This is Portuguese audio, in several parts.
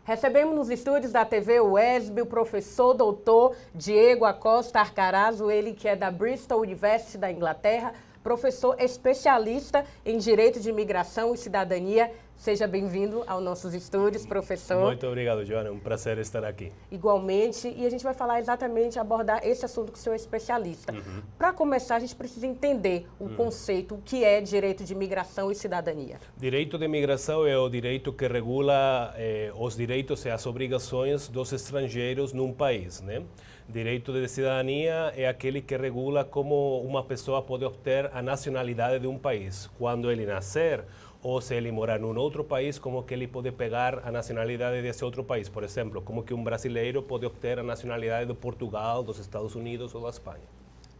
Recebemos nos estúdios da TV UESB o professor doutor Diego Acosta Arcarazo, ele que é da Bristol University da Inglaterra, professor especialista em Direito de Imigração e Cidadania. Seja bem-vindo aos nossos estúdios, professor. Muito obrigado, Joana. É um prazer estar aqui. Igualmente, e a gente vai falar exatamente, abordar esse assunto que o senhor é especialista. Para começar, a gente precisa entender o conceito, o que é direito de imigração e cidadania. Direito de imigração é o direito que regula os direitos e as obrigações dos estrangeiros num país, né? Direito de cidadania é aquele que regula como uma pessoa pode obter a nacionalidade de um país. Quando ele nascer, ou se ele morar num outro país, como que ele pode pegar a nacionalidade desse outro país. Por exemplo, como que um brasileiro pode obter a nacionalidade de Portugal, dos Estados Unidos ou da Espanha.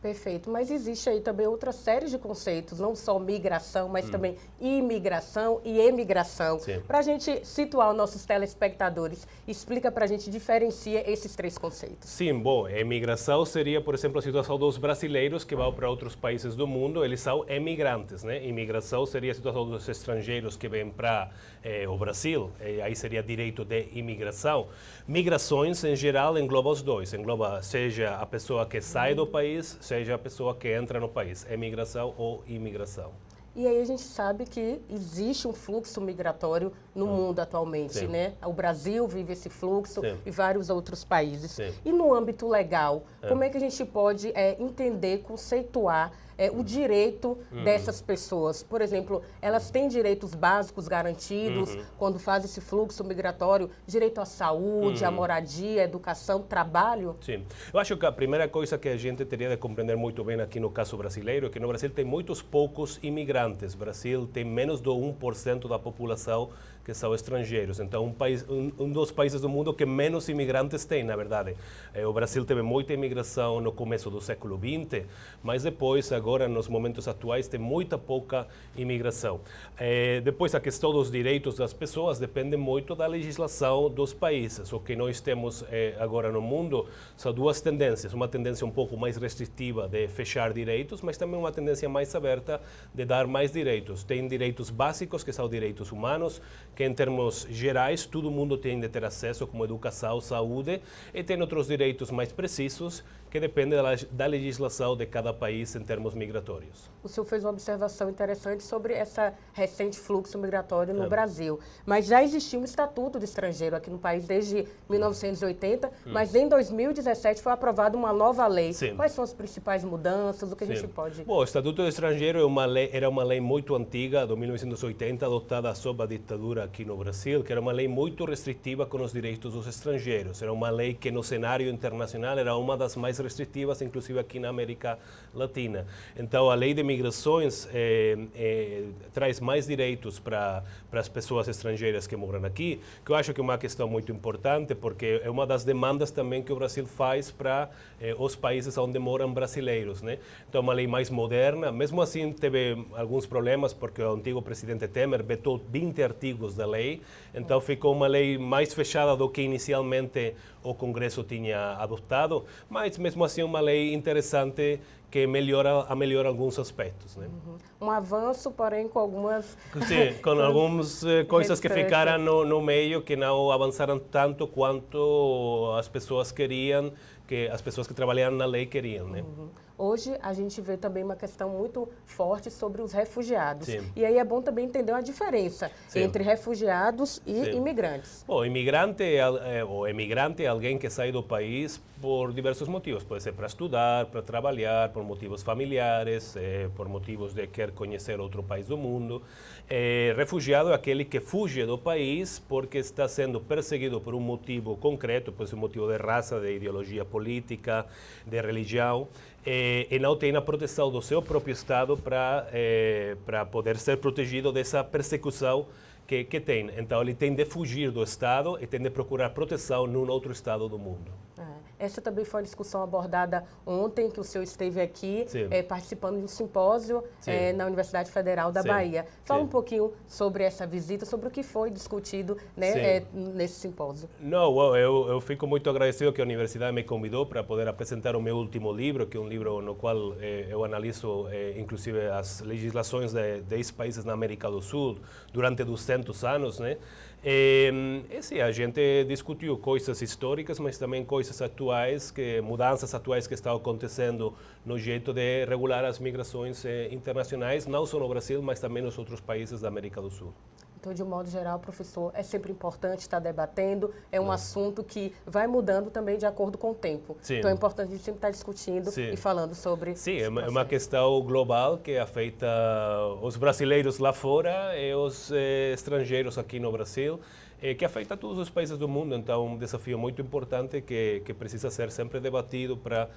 Perfeito, mas existe aí também outra série de conceitos, não só migração, mas também imigração e emigração. Para a gente situar os nossos telespectadores, explica para a gente, diferencia esses três conceitos. Sim, bom, imigração seria, por exemplo, a situação dos brasileiros que vão para outros países do mundo, eles são emigrantes, né? Imigração seria a situação dos estrangeiros que vêm para o Brasil, aí seria direito de imigração. Migrações, em geral, engloba os dois, engloba seja a pessoa que sai do país, seja a pessoa que entra no país, emigração ou imigração. E aí a gente sabe que existe um fluxo migratório no mundo atualmente, né? O Brasil vive esse fluxo e vários outros países. E no âmbito legal, como é que a gente pode entender, conceituar o direito dessas pessoas? Por exemplo, elas têm direitos básicos garantidos quando fazem esse fluxo migratório, direito à saúde, à moradia, à educação, trabalho? Sim. Eu acho que a primeira coisa que a gente teria de compreender muito bem aqui no caso brasileiro é que no Brasil tem poucos imigrantes. O Brasil tem menos de 1% da população que são estrangeiros. Então, um dos países do mundo que menos imigrantes tem, na verdade. O Brasil teve muita imigração no começo do século XX, mas depois, agora, nos momentos atuais, tem pouca imigração. Depois, a questão dos direitos das pessoas depende muito da legislação dos países. O que nós temos agora no mundo são duas tendências. Uma tendência um pouco mais restritiva de fechar direitos, mas também uma tendência mais aberta de dar mais direitos. Tem direitos básicos, que são direitos humanos, que em termos gerais todo mundo tem de ter acesso, como educação, saúde, e tem outros direitos mais precisos, que dependem da legislação de cada país em termos migratórios. O senhor fez uma observação interessante sobre esse recente fluxo migratório no Brasil. Mas já existia um estatuto de estrangeiro aqui no país desde 1980, mas em 2017 foi aprovada uma nova lei. Quais são as principais mudanças? O que a gente pode... Bom, o Estatuto de Estrangeiro era uma lei muito antiga, de 1980, adotada sob a ditadura aqui no Brasil, que era uma lei muito restritiva com os direitos dos estrangeiros. Era uma lei que no cenário internacional era uma das mais restritivas, inclusive aqui na América Latina. Então, a lei de migrações traz mais direitos para as pessoas estrangeiras que moram aqui, que eu acho que é uma questão muito importante, porque é uma das demandas também que o Brasil faz para os países onde moram brasileiros, né? Então, é uma lei mais moderna. Mesmo assim, teve alguns problemas, porque o antigo presidente Temer vetou 20 artigos da lei, então ficou uma lei mais fechada do que inicialmente o Congresso tinha adotado, mas mesmo assim uma lei interessante que melhora alguns aspectos, né? Um avanço, porém com algumas... Sim, com algumas coisas que ficaram no meio, que não avançaram tanto quanto as pessoas queriam, que as pessoas que trabalharam na lei queriam, né? Hoje a gente vê também uma questão muito forte sobre os refugiados. E aí é bom também entender a diferença entre refugiados e imigrantes. Bom, imigrante ou emigrante é alguém que sai do país por diversos motivos. Pode ser para estudar, para trabalhar, por motivos familiares, por motivos de querer conhecer outro país do mundo. Refugiado é aquele que fuge do país porque está sendo perseguido por um motivo concreto, pode ser um motivo de raça, de ideologia política, de religião, e não tem a proteção do seu próprio Estado para poder ser protegido dessa persecução que tem. Então, ele tem de fugir do Estado e tem de procurar proteção num outro Estado do mundo. Essa também foi uma discussão abordada ontem, que o senhor esteve aqui participando de um simpósio na Universidade Federal da Bahia. Fala um pouquinho sobre essa visita, sobre o que foi discutido, né, nesse simpósio. Não, eu fico muito agradecido que a universidade me convidou para poder apresentar o meu último livro, que é um livro no qual eu analiso, inclusive, as legislações de 10 países na América do Sul durante 200 anos, né? Sim, a gente discutiu coisas históricas, mas também coisas atuais, mudanças atuais que estão acontecendo no jeito de regular as migrações internacionais, não só no Brasil, mas também nos outros países da América do Sul. Então, de um modo geral, professor, é sempre importante estar debatendo, é um assunto que vai mudando também de acordo com o tempo. Sim. Então, é importante a gente sempre estar discutindo e falando sobre... Sim, é uma questão global que afeta os brasileiros lá fora e os estrangeiros aqui no Brasil, que afeta todos os países do mundo. Então, um desafio muito importante que precisa ser sempre debatido para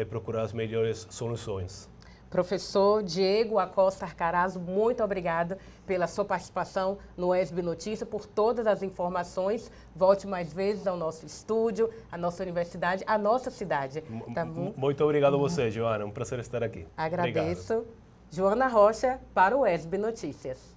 procurar as melhores soluções. Professor Diego Acosta Arcarazo, muito obrigada pela sua participação no ESB Notícia, por todas as informações. Volte mais vezes ao nosso estúdio, à nossa universidade, à nossa cidade. Tá bom? Muito obrigado a você, Joana. Um prazer estar aqui. Agradeço. Obrigado. Joana Rocha para o ESB Notícias.